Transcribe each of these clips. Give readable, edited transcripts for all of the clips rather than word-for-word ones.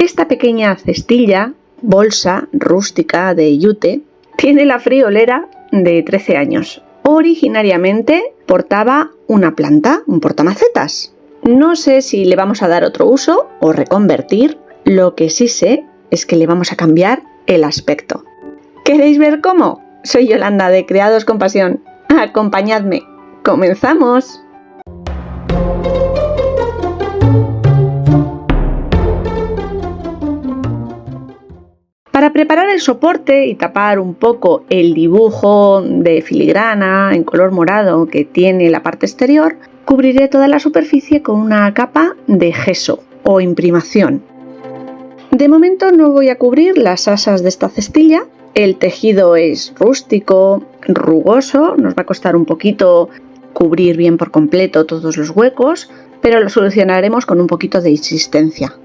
Esta pequeña cestilla, bolsa rústica de yute, tiene la friolera de 13 años. Originariamente portaba una planta, un portamacetas. No sé si le vamos a dar otro uso o reconvertir. Lo que sí sé es que le vamos a cambiar el aspecto. ¿Queréis ver cómo? Soy Yolanda de Creados con Pasión. Acompañadme. ¡Comenzamos! Para preparar el soporte y tapar un poco el dibujo de filigrana en color morado que tiene la parte exterior, cubriré toda la superficie con una capa de gesso o imprimación. De momento no voy a cubrir las asas de esta cestilla. El tejido es rústico, rugoso, nos va a costar un poquito cubrir bien por completo todos los huecos, pero lo solucionaremos con un poquito de insistencia.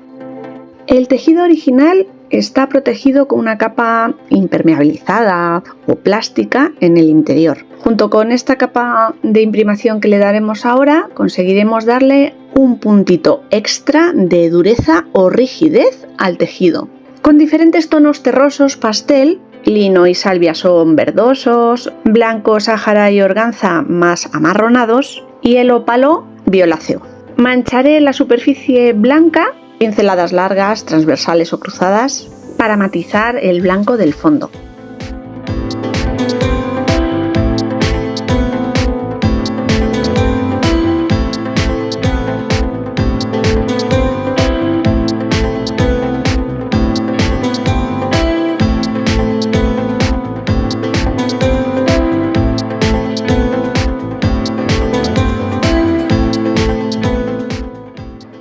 El tejido original está protegido con una capa impermeabilizada o plástica en el interior. Junto con esta capa de imprimación que le daremos ahora, conseguiremos darle un puntito extra de dureza o rigidez al tejido. Con diferentes tonos terrosos pastel, lino y salvia son verdosos, blanco, sáhara y organza más amarronados y el ópalo violáceo. Mancharé la superficie blanca, pinceladas largas, transversales o cruzadas, para matizar el blanco del fondo.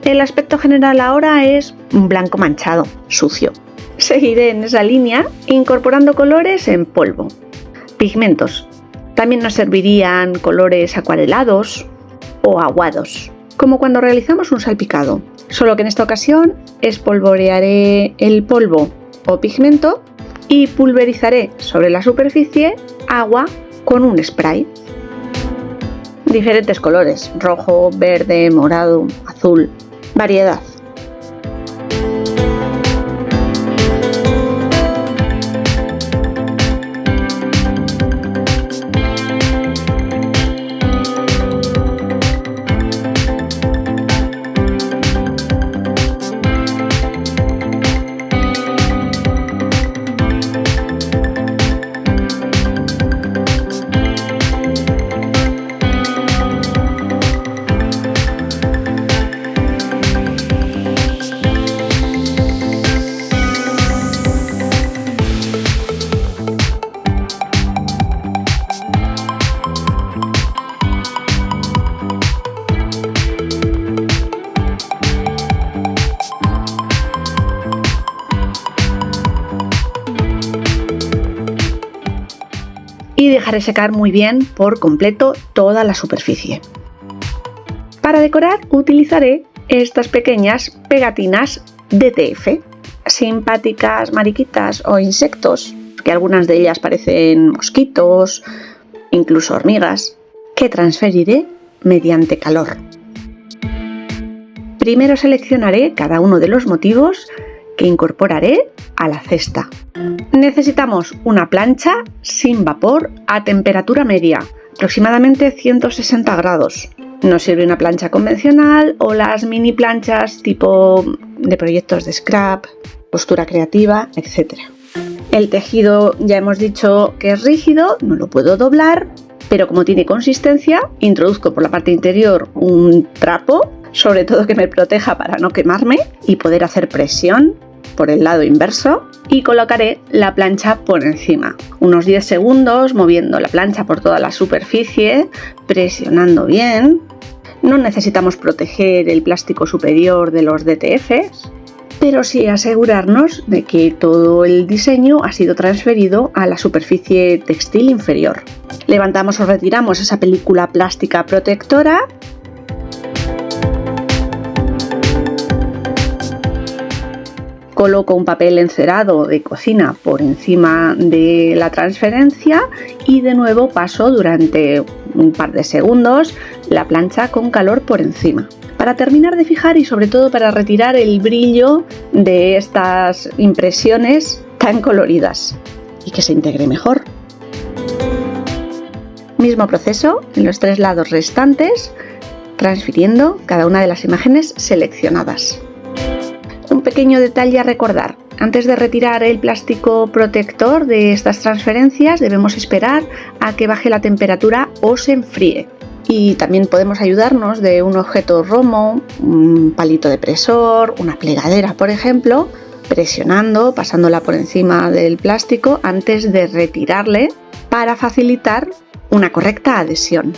El aspecto general ahora es un blanco manchado, sucio. Seguiré en esa línea incorporando colores en polvo. Pigmentos. También nos servirían colores acuarelados o aguados, como cuando realizamos un salpicado. Solo que en esta ocasión espolvorearé el polvo o pigmento y pulverizaré sobre la superficie agua con un spray. Diferentes colores: rojo, verde, morado, azul. Variedad. Y dejaré secar muy bien por completo toda la superficie. Para decorar utilizaré estas pequeñas pegatinas DTF, simpáticas mariquitas o insectos, que algunas de ellas parecen mosquitos, incluso hormigas, que transferiré mediante calor. Primero seleccionaré cada uno de los motivos que incorporaré a la cesta. Necesitamos una plancha sin vapor a temperatura media, aproximadamente 160 grados. Nos sirve una plancha convencional o las mini planchas tipo de proyectos de scrap, costura creativa, etc. El tejido ya hemos dicho que es rígido, no lo puedo doblar, pero como tiene consistencia, introduzco por la parte interior un trapo, sobre todo que me proteja para no quemarme y poder hacer presión por el lado inverso, y colocaré la plancha por encima. Unos 10 segundos moviendo la plancha por toda la superficie, presionando bien. No necesitamos proteger el plástico superior de los DTFs, pero sí asegurarnos de que todo el diseño ha sido transferido a la superficie textil inferior. Levantamos o retiramos esa película plástica protectora. Coloco un papel encerado de cocina por encima de la transferencia y de nuevo paso durante un par de segundos la plancha con calor por encima. para terminar de fijar y sobre todo para retirar el brillo de estas impresiones tan coloridas y que se integre mejor. Mismo proceso en los 3 lados restantes, transfiriendo cada una de las imágenes seleccionadas. Un pequeño detalle a recordar: antes de retirar el plástico protector de estas transferencias debemos esperar a que baje la temperatura o se enfríe. Y también podemos ayudarnos de un objeto romo, un palito depresor, una plegadera por ejemplo, presionando, pasándola por encima del plástico antes de retirarle para facilitar una correcta adhesión.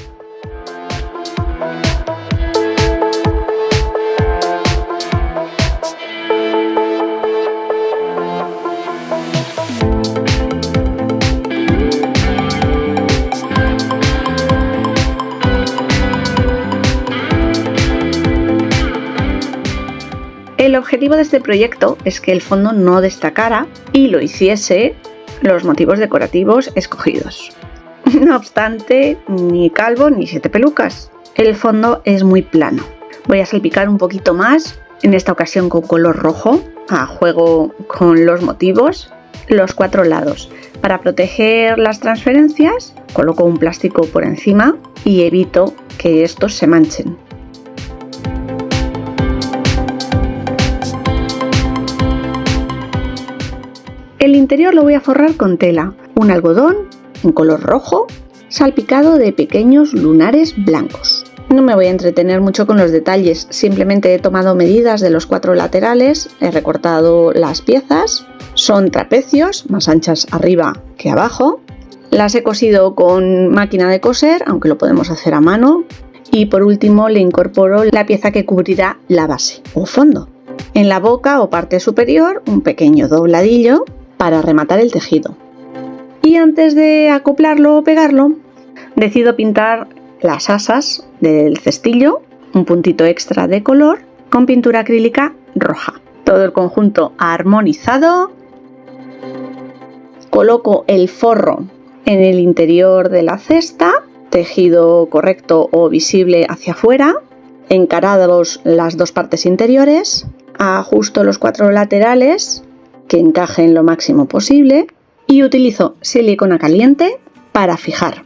El objetivo de este proyecto es que el fondo no destacara y lo hiciese los motivos decorativos escogidos. No obstante, ni calvo ni 7 pelucas. El fondo es muy plano. Voy a salpicar un poquito más, en esta ocasión con color rojo, a juego con los motivos, los 4 lados. Para proteger las transferencias, coloco un plástico por encima y evito que estos se manchen. El interior lo voy a forrar con tela, un algodón en color rojo, salpicado de pequeños lunares blancos. No me voy a entretener mucho con los detalles, simplemente he tomado medidas de los 4 laterales, he recortado las piezas, son trapecios, más anchas arriba que abajo, las he cosido con máquina de coser, aunque lo podemos hacer a mano, y por último le incorporo la pieza que cubrirá la base o fondo. En la boca o parte superior un pequeño dobladillo para rematar el tejido. Y antes de acoplarlo o pegarlo, decido pintar las asas del cestillo, un puntito extra de color, con pintura acrílica roja. Todo el conjunto armonizado. Coloco el forro en el interior de la cesta, tejido correcto o visible hacia afuera, encarados las 2 partes interiores, ajusto los 4 laterales que encajen lo máximo posible y utilizo silicona caliente para fijar.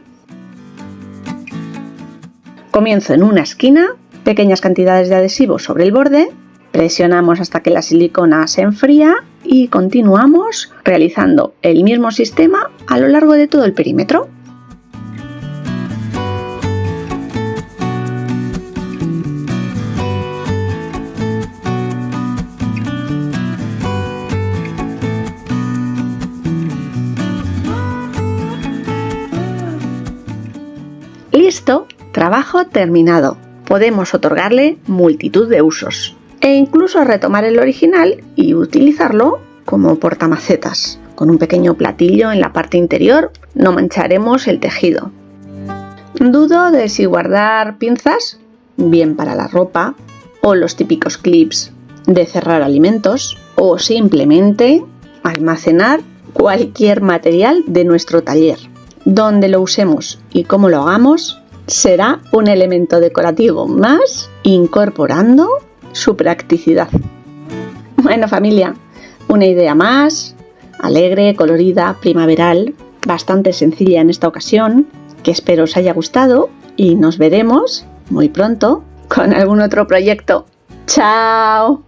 Comienzo en una esquina, pequeñas cantidades de adhesivo sobre el borde, presionamos hasta que la silicona se enfría y continuamos realizando el mismo sistema a lo largo de todo el perímetro. Listo, trabajo terminado. Podemos otorgarle multitud de usos e incluso retomar el original y utilizarlo como portamacetas. Con un pequeño platillo en la parte interior no mancharemos el tejido. Dudo de si guardar pinzas, bien para la ropa, o los típicos clips de cerrar alimentos, o simplemente almacenar cualquier material de nuestro taller. Donde lo usemos y cómo lo hagamos será un elemento decorativo más, incorporando su practicidad. Bueno, familia, una idea más, alegre, colorida, primaveral, bastante sencilla en esta ocasión, que espero os haya gustado y nos veremos muy pronto con algún otro proyecto. ¡Chao!